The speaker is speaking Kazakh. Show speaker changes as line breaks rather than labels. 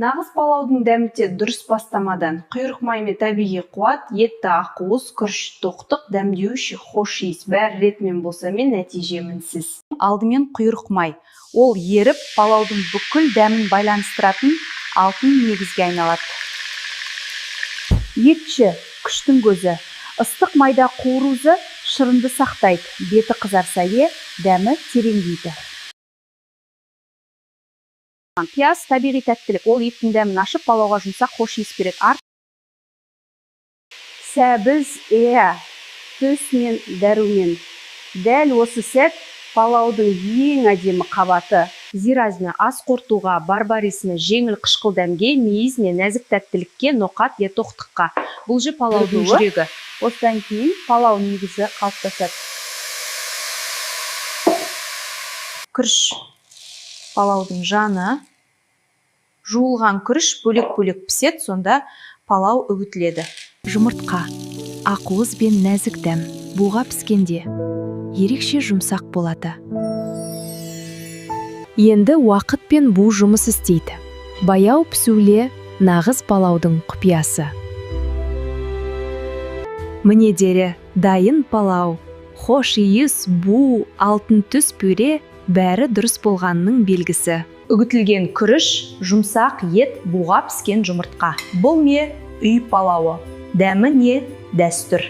Нағыз палаудың дәмі дұрыс бастамадан. Құйрық маймен табиғи қуат, етті ақуыз, күріш тоқтық, дәмдеуші, хош иіс. Бәрі ретмен болса мен нәтиже мінсіз. Алдымен құйрық май. Ол еріп, палаудың бүкіл дәмін байланыстыратын алтын негізге айналады. Етші, күштің көзі. Ыстық майда қуырузы шырынды сақтайды. Беті қызарса дәмі тереңдейді. Пияз табиғи тәттілік. Ол еттің дәмін ашып, палауға жұмсақ хош иіс береді. Сәбіз, төс мен дәрумен. Дәл осы сәт палаудың ең әдемі қабаты. Зиразіне ас қортуға, барбарисіне жеңіл қышқыл дәмге, мейізіне нәзік тәттілікке, ноқат е тоқтыққа. Бұл же палаудың жүрегі. Осыдан кейін палау негізі қалыптасады. Күріш. Палаудың жаны. Жуылған күріш бөлек-бөлек піседі, сонда палау үгітіледі. Жұмыртқа. Ақуыз бен нәзік дәм. Буға піскенде ерекше жұмсақ болады. Енді уақыт пен бу жұмыс істейді. Баяу пісуле нағыз палаудың құпиясы. Мінедері дайын палау, хош иіс, бу, алтын түс пюре бәрі дұрыс болғанның белгісі. Үгітілген күріш, жұмсақ ет, буға піскен жұмыртқа. Бұл не? Үй палауы. Дәмі не? Дәстүр.